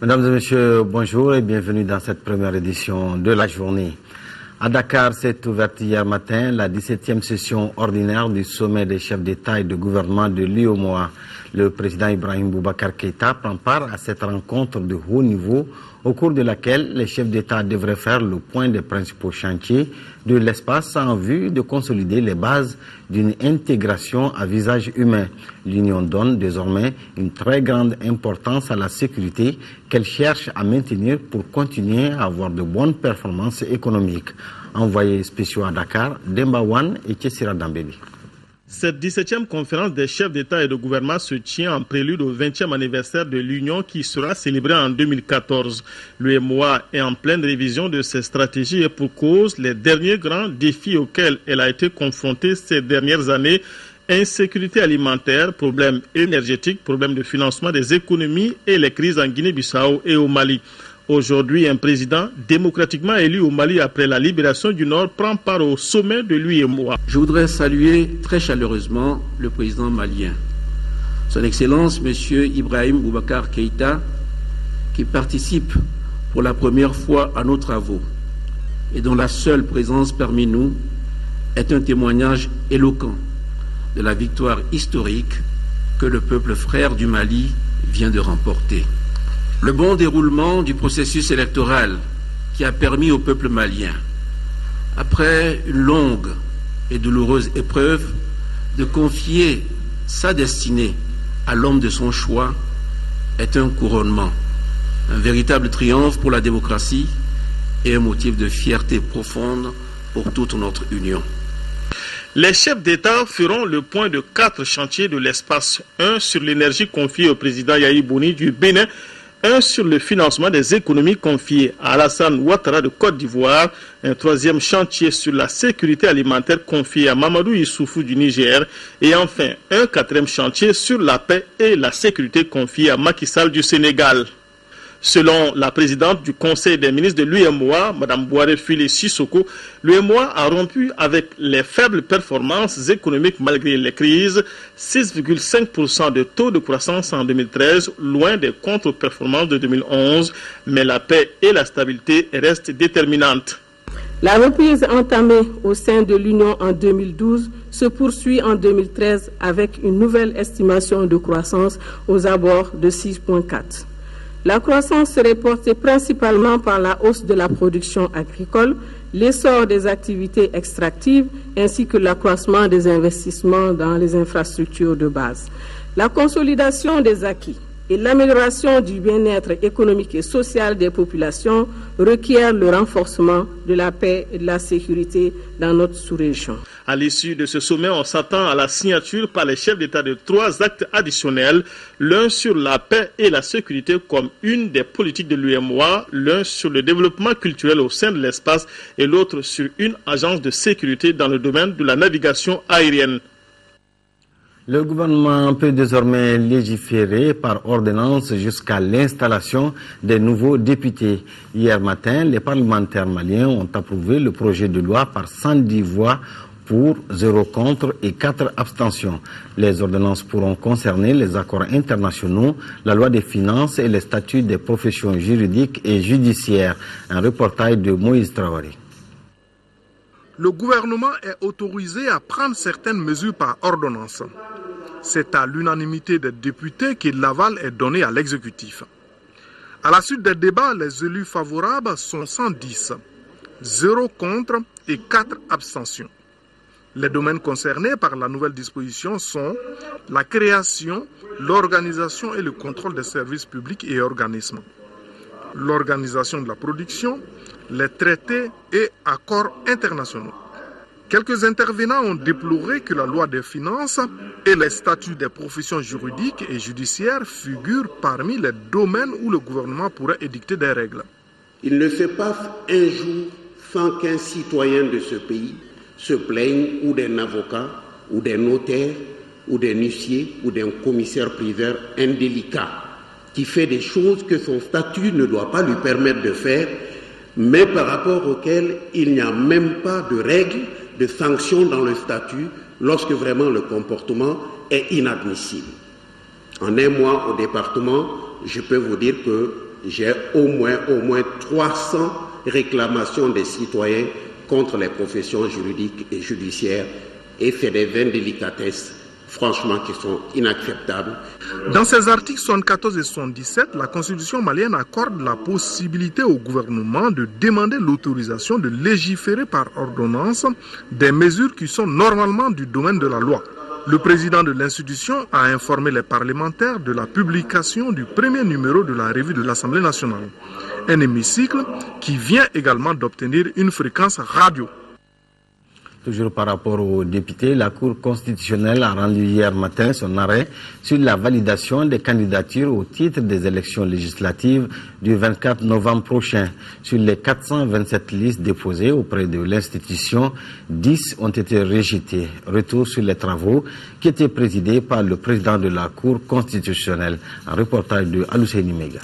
Mesdames et messieurs, bonjour et bienvenue dans cette première édition de la journée. À Dakar, s'est ouverte hier matin la 17e session ordinaire du sommet des chefs d'État et de gouvernement de l'UEMOA. Le président Ibrahim Boubacar Keïta prend part à cette rencontre de haut niveau au cours de laquelle les chefs d'État devraient faire le point des principaux chantiers de l'espace en vue de consolider les bases d'une intégration à visage humain. L'Union donne désormais une très grande importance à la sécurité qu'elle cherche à maintenir pour continuer à avoir de bonnes performances économiques. Envoyés spéciaux à Dakar, Demba Wan et Tchessira Dambéli. Cette 17e conférence des chefs d'État et de gouvernement se tient en prélude au 20e anniversaire de l'Union qui sera célébré en 2014. L'UEMOA est en pleine révision de ses stratégies et pour cause, les derniers grands défis auxquels elle a été confrontée ces dernières années, insécurité alimentaire, problèmes énergétiques, problèmes de financement des économies et les crises en Guinée-Bissau et au Mali. Aujourd'hui, un président démocratiquement élu au Mali après la libération du Nord prend part au sommet de l'UEMOA. Je voudrais saluer très chaleureusement le président malien, son Excellence M. Ibrahim Boubacar Keïta, qui participe pour la première fois à nos travaux et dont la seule présence parmi nous est un témoignage éloquent de la victoire historique que le peuple frère du Mali vient de remporter. Le bon déroulement du processus électoral qui a permis au peuple malien, après une longue et douloureuse épreuve, de confier sa destinée à l'homme de son choix, est un couronnement, un véritable triomphe pour la démocratie et un motif de fierté profonde pour toute notre Union. Les chefs d'État feront le point de 4 chantiers de l'espace. Un sur l'énergie confiée au président Yahi Boni du Bénin, un sur le financement des économies confiées à Alassane Ouattara de Côte d'Ivoire, un 3e chantier sur la sécurité alimentaire confié à Mamadou Issoufou du Niger et enfin un 4e chantier sur la paix et la sécurité confié à Macky Sall du Sénégal. Selon la présidente du Conseil des ministres de l'UEMOA, Mme Bouare Fili Sissoko, l'UEMOA a rompu avec les faibles performances économiques malgré les crises, 6,5% de taux de croissance en 2013, loin des contre-performances de 2011, mais la paix et la stabilité restent déterminantes. La reprise entamée au sein de l'Union en 2012 se poursuit en 2013 avec une nouvelle estimation de croissance aux abords de 6,4%. La croissance serait portée principalement par la hausse de la production agricole, l'essor des activités extractives ainsi que l'accroissement des investissements dans les infrastructures de base. La consolidation des acquis et l'amélioration du bien-être économique et social des populations requièrent le renforcement de la paix et de la sécurité dans notre sous-région. À l'issue de ce sommet, on s'attend à la signature par les chefs d'État de 3 actes additionnels, l'un sur la paix et la sécurité comme une des politiques de l'UEMOA, l'un sur le développement culturel au sein de l'espace et l'autre sur une agence de sécurité dans le domaine de la navigation aérienne. Le gouvernement peut désormais légiférer par ordonnance jusqu'à l'installation des nouveaux députés. Hier matin, les parlementaires maliens ont approuvé le projet de loi par 110 voix pour, 0 contre et 4 abstentions. Les ordonnances pourront concerner les accords internationaux, la loi des finances et les statuts des professions juridiques et judiciaires. Un reportage de Moïse Traoré. Le gouvernement est autorisé à prendre certaines mesures par ordonnance. C'est à l'unanimité des députés que l'aval est donné à l'exécutif. À la suite des débats, les élus favorables sont 110, 0 contre et 4 abstentions. Les domaines concernés par la nouvelle disposition sont la création, l'organisation et le contrôle des services publics et organismes, l'organisation de la production, les traités et accords internationaux. Quelques intervenants ont déploré que la loi des finances et les statuts des professions juridiques et judiciaires figurent parmi les domaines où le gouvernement pourrait édicter des règles. Il ne fait pas un jour sans qu'un citoyen de ce pays se plaigne ou d'un avocat, ou d'un notaire, ou d'un huissier, ou d'un commissaire-priseur indélicat, qui fait des choses que son statut ne doit pas lui permettre de faire, mais par rapport auxquelles il n'y a même pas de règles de sanctions dans le statut lorsque vraiment le comportement est inadmissible. En un mois au département, je peux vous dire que j'ai au moins 300 réclamations des citoyens contre les professions juridiques et judiciaires, et c'est des indélicatesses franchement qui sont inacceptables. Dans ces articles 74 et 77, la Constitution malienne accorde la possibilité au gouvernement de demander l'autorisation de légiférer par ordonnance des mesures qui sont normalement du domaine de la loi. Le président de l'institution a informé les parlementaires de la publication du premier numéro de la revue de l'Assemblée nationale, un hémicycle qui vient également d'obtenir une fréquence radio. Toujours par rapport aux députés, la Cour constitutionnelle a rendu hier matin son arrêt sur la validation des candidatures au titre des élections législatives du 24 novembre prochain. Sur les 427 listes déposées auprès de l'institution, 10 ont été rejetées. Retour sur les travaux qui étaient présidés par le président de la Cour constitutionnelle. Un reportage de Aluseni Mega.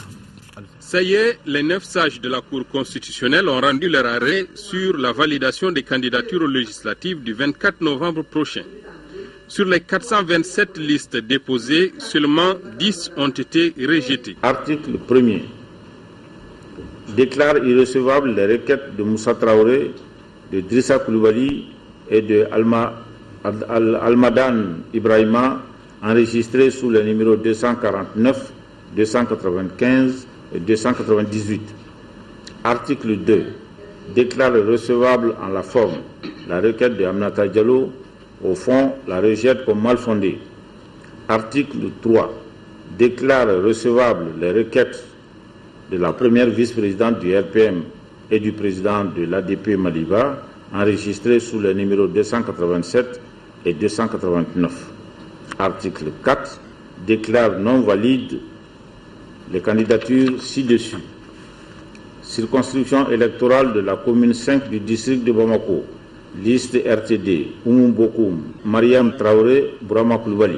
Ça y est, les 9 sages de la Cour constitutionnelle ont rendu leur arrêt sur la validation des candidatures législatives du 24 novembre prochain. Sur les 427 listes déposées, seulement 10 ont été rejetées. Article 1er. Déclare irrecevables les requêtes de Moussa Traoré, de Drissa Koulibaly et de Almadan Ibrahima, enregistrées sous les numéros 249, 295 et 298. Article 2. Déclare recevable en la forme la requête de Aminata Diallo, au fond la rejette comme mal fondée. Article 3. Déclare recevable les requêtes de la première vice-présidente du RPM et du président de l'ADP Maliba, enregistrés sous les numéros 287 et 289. Article 4. Déclare non valide les candidatures ci-dessus. Circonscription électorale de la commune 5 du district de Bamako. Liste RTD, Oumou Bokoum, Mariam Traoré, Bourama Koulibaly.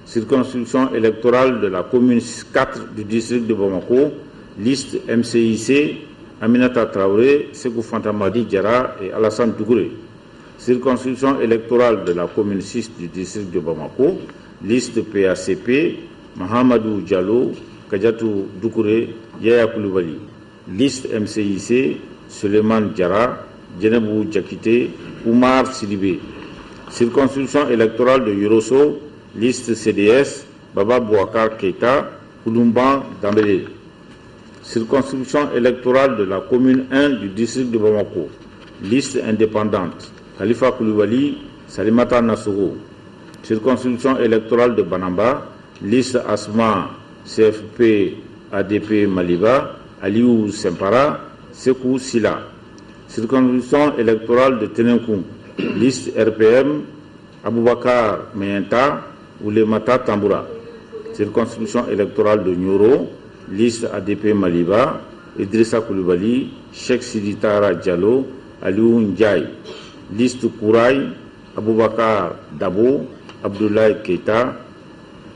Circonscription électorale de la commune 4 du district de Bamako. Liste MCIC, Aminata Traoré, Sekou Fantamadi Diarra et Alassane Dougouré. Circonscription électorale de la commune 6 du district de Bamako. Liste PACP, Mahamadou Diallo, Kadiatou Doukouré, Yaya Koulibaly. Liste MCIC, Suleiman Diarra, Djenebou Diakité, Oumar Sidibé. Circonscription électorale de Yorosso, liste CDS, Baba Bouakar Keita, Koulumban Dambélé. Circonscription électorale de la commune 1 du district de Bamako, liste indépendante, Khalifa Koulibaly, Salimata Nassoro. Circonscription électorale de Banamba, liste Asma, CFP, ADP Maliba, Aliou Sempara, Sekou Sila. Circonscription électorale de Tenenkou, liste RPM, Aboubakar Meyenta, Oulemata Tamboura. Circonscription électorale de Nyoro, liste ADP Maliba, Idrissa Koulibaly, Cheikh Siditara Diallo, Aliou Ndiaye. Liste Kouraï, Aboubakar Dabo, Abdoulaye Keita,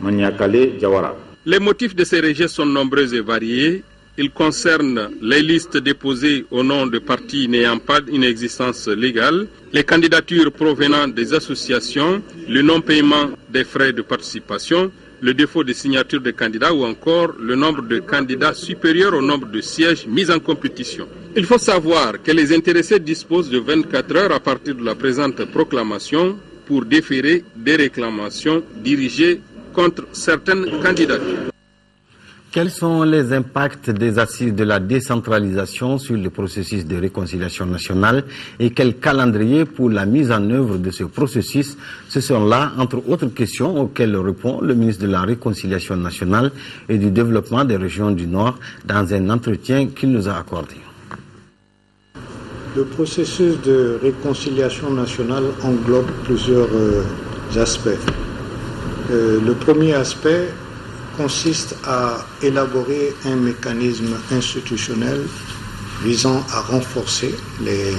Maniakale Diawara. Les motifs de ces rejets sont nombreux et variés. Ils concernent les listes déposées au nom de partis n'ayant pas une existence légale, les candidatures provenant des associations, le non-paiement des frais de participation, le défaut de signature des candidats ou encore le nombre de candidats supérieur au nombre de sièges mis en compétition. Il faut savoir que les intéressés disposent de 24 heures à partir de la présente proclamation pour déférer des réclamations dirigées contre certaines candidatures. Quels sont les impacts des assises de la décentralisation sur le processus de réconciliation nationale et quel calendrier pour la mise en œuvre de ce processus? Ce sont là, entre autres questions, auxquelles répond le ministre de la Réconciliation nationale et du développement des régions du Nord dans un entretien qu'il nous a accordé. Le processus de réconciliation nationale englobe plusieurs aspects. Le premier aspect consiste à élaborer un mécanisme institutionnel visant à renforcer les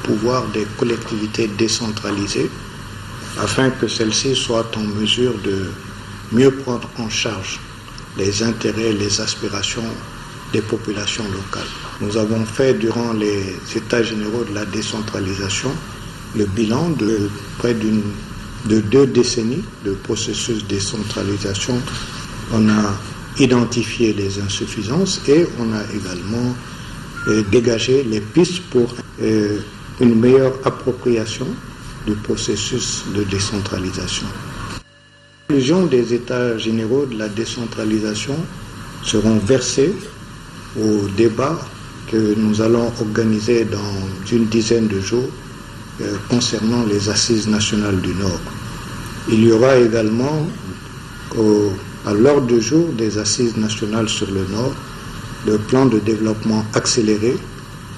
pouvoirs des collectivités décentralisées afin que celles-ci soient en mesure de mieux prendre en charge les intérêts et les aspirations des populations locales. Nous avons fait durant les États généraux de la décentralisation le bilan de près de 2 décennies de processus de décentralisation. On a identifié les insuffisances et on a également dégagé les pistes pour une meilleure appropriation du processus de décentralisation. Les conclusions des États généraux de la décentralisation seront versées au débat que nous allons organiser dans une dizaine de jours concernant les Assises nationales du Nord. Il y aura également à l'ordre du jour des Assises nationales sur le Nord le plan de développement accéléré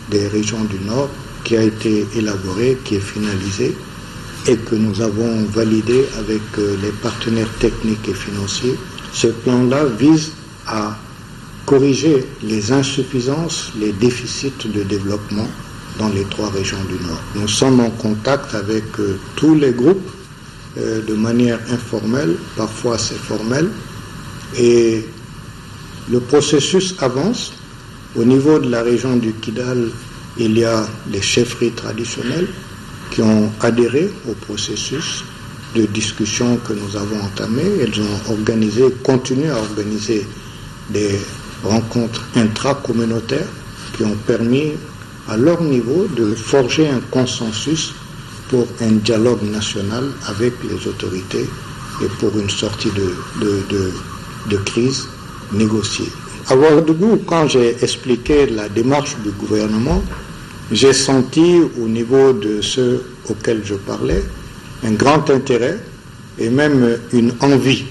des régions du Nord qui a été élaboré, qui est finalisé et que nous avons validé avec les partenaires techniques et financiers. Ce plan-là vise à corriger les insuffisances, les déficits de développement dans les 3 régions du Nord. Nous sommes en contact avec tous les groupes de manière informelle, parfois c'est formel, et le processus avance. Au niveau de la région du Kidal, il y a les chefferies traditionnelles qui ont adhéré au processus de discussion que nous avons entamé. Elles ont continué à organiser des rencontres intracommunautaires qui ont permis à leur niveau de forger un consensus pour un dialogue national avec les autorités et pour une sortie de crise négociée. À Ouagadougou, quand j'ai expliqué la démarche du gouvernement, j'ai senti au niveau de ceux auxquels je parlais un grand intérêt et même une envie.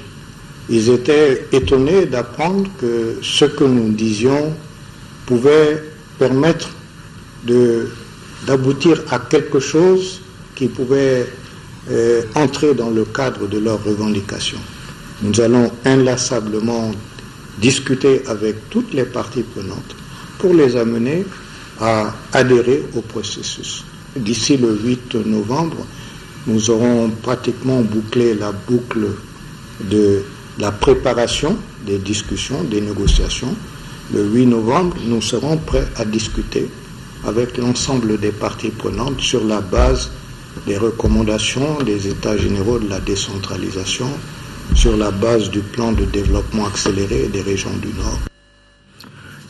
Ils étaient étonnés d'apprendre que ce que nous disions pouvait permettre d'aboutir à quelque chose qui pouvait entrer dans le cadre de leurs revendications. Nous allons inlassablement discuter avec toutes les parties prenantes pour les amener à adhérer au processus. D'ici le 8 novembre, nous aurons pratiquement bouclé la boucle de la préparation des discussions, des négociations. Le 8 novembre, nous serons prêts à discuter avec l'ensemble des parties prenantes sur la base des recommandations des États généraux de la décentralisation, sur la base du plan de développement accéléré des régions du Nord.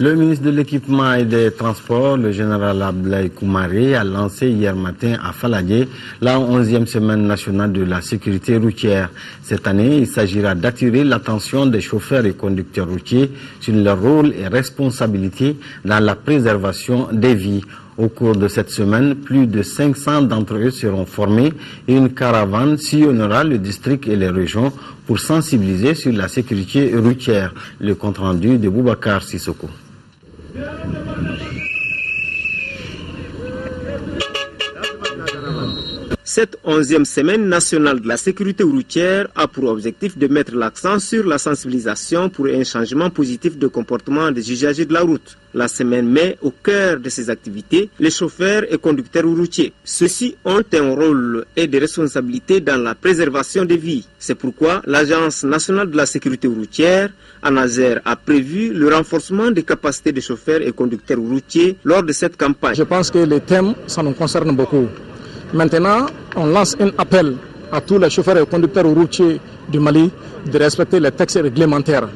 Le ministre de l'Équipement et des Transports, le général Abdoulaye Coumaré, a lancé hier matin à Faladje la 11e semaine nationale de la sécurité routière. Cette année, il s'agira d'attirer l'attention des chauffeurs et conducteurs routiers sur leur rôle et responsabilité dans la préservation des vies. Au cours de cette semaine, plus de 500 d'entre eux seront formés et une caravane sillonnera le district et les régions pour sensibiliser sur la sécurité routière. Le compte-rendu de Boubacar Sissoko. Cette 11e semaine nationale de la sécurité routière a pour objectif de mettre l'accent sur la sensibilisation pour un changement positif de comportement des usagers de la route. La semaine met au cœur de ces activités les chauffeurs et conducteurs routiers. Ceux-ci ont un rôle et des responsabilités dans la préservation des vies. C'est pourquoi l'Agence nationale de la sécurité routière, ANASER, a prévu le renforcement des capacités des chauffeurs et conducteurs routiers lors de cette campagne. Je pense que les thèmes, ça nous concerne beaucoup. Maintenant, on lance un appel à tous les chauffeurs et conducteurs routiers du Mali de respecter les textes réglementaires,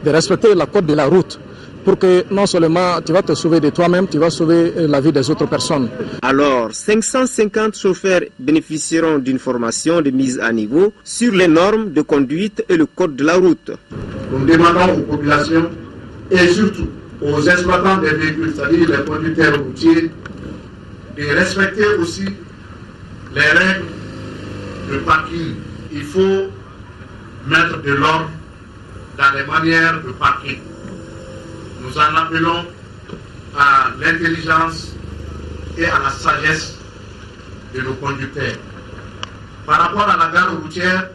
de respecter la code de la route, pour que non seulement tu vas te sauver de toi-même, tu vas sauver la vie des autres personnes. Alors, 550 chauffeurs bénéficieront d'une formation de mise à niveau sur les normes de conduite et le code de la route. Nous demandons aux populations et surtout aux exploitants des véhicules, c'est-à-dire les conducteurs routiers, de respecter aussi les règles de parking. Il faut mettre de l'ordre dans les manières de parking. Nous en appelons à l'intelligence et à la sagesse de nos conducteurs. Par rapport à la gare routière,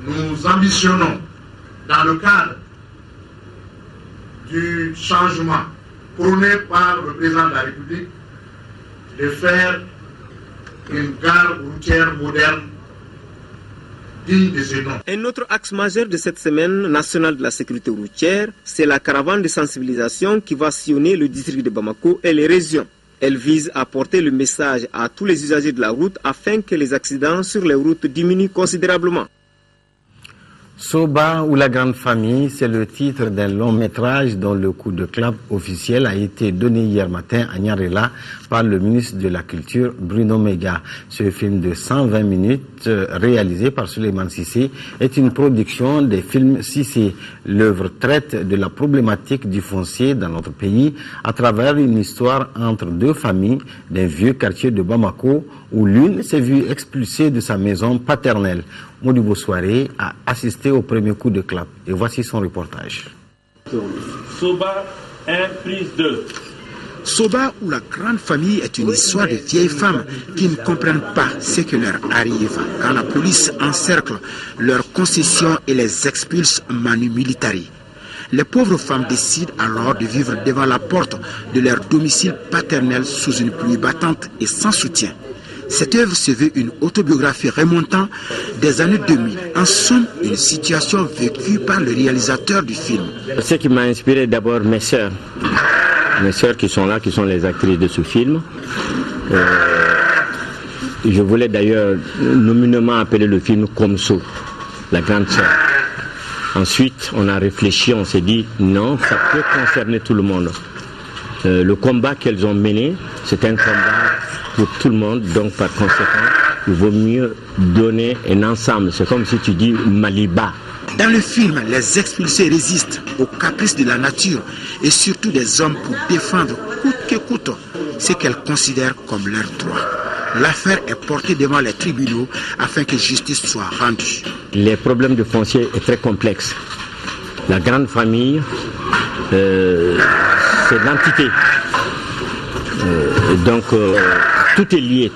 nous ambitionnons, dans le cadre du changement prôné par le président de la République, de faire une gare routière moderne digne de ce nom. Un autre axe majeur de cette semaine nationale de la sécurité routière, c'est la caravane de sensibilisation qui va sillonner le district de Bamako et les régions. Elle vise à porter le message à tous les usagers de la route afin que les accidents sur les routes diminuent considérablement. Soba ou la grande famille, c'est le titre d'un long métrage dont le coup de clap officiel a été donné hier matin à Nyarela par le ministre de la Culture Bruno Mega. Ce film de 120 minutes réalisé par Suleiman Sissé est une production des films Sissé. L'œuvre traite de la problématique du foncier dans notre pays à travers une histoire entre deux familles d'un vieux quartier de Bamako où l'une s'est vue expulsée de sa maison paternelle. Modibo Soiré a assisté au premier coup de clap et voici son reportage. Soba 1, prise 2. Soba ou la grande famille est une histoire de vieilles femmes qui ne comprennent pas ce qui leur arrive quand la police encercle leurs concessions et les expulse manu militari. Les pauvres femmes décident alors de vivre devant la porte de leur domicile paternel sous une pluie battante et sans soutien. Cette œuvre se veut une autobiographie remontant des années 2000. En somme, une situation vécue par le réalisateur du film. Ce qui m'a inspiré d'abord mes sœurs qui sont là, qui sont les actrices de ce film. Je voulais d'ailleurs nominément appeler le film Komso, la grande sœur. Ensuite, on a réfléchi, on s'est dit non, ça peut concerner tout le monde. Le combat qu'elles ont mené, c'est un combat pour tout le monde, donc par conséquent, il vaut mieux donner un ensemble. C'est comme si tu dis Maliba. Dans le film, les expulsés résistent aux caprices de la nature et surtout des hommes pour défendre coûte que coûte ce qu'elles considèrent comme leur droit. L'affaire est portée devant les tribunaux afin que justice soit rendue. Les problèmes de foncier sont très complexes. La grande famille, c'est l'entité. Donc, tout est lié.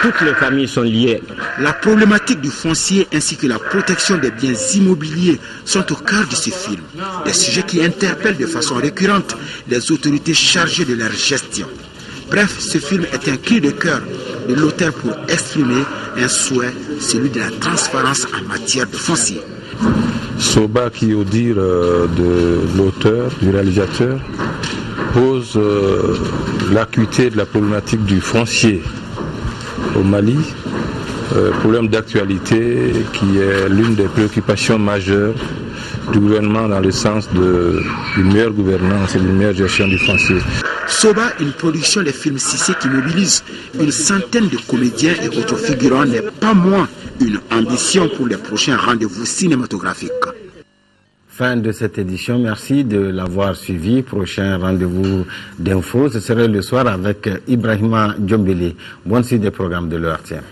Toutes les familles sont liées. La problématique du foncier ainsi que la protection des biens immobiliers sont au cœur de ce film. Des sujets qui interpellent de façon récurrente les autorités chargées de leur gestion. Bref, ce film est un cri de cœur de l'auteur pour exprimer un souhait, celui de la transparence en matière de foncier. Soba, qui au dire de l'auteur, du réalisateur, pose l'acuité de la problématique du foncier au Mali, problème d'actualité qui est l'une des préoccupations majeures du gouvernement dans le sens d'une meilleure gouvernance et d'une meilleure gestion du foncier. Soba, une production des films Sissé qui mobilise une centaine de comédiens et autres figurants, n'est pas moins une ambition pour les prochains rendez-vous cinématographiques. Fin de cette édition, merci de l'avoir suivi. Prochain rendez-vous d'infos, ce serait le soir avec Ibrahima Djombele. Bonne suite des programmes de l'ERTM.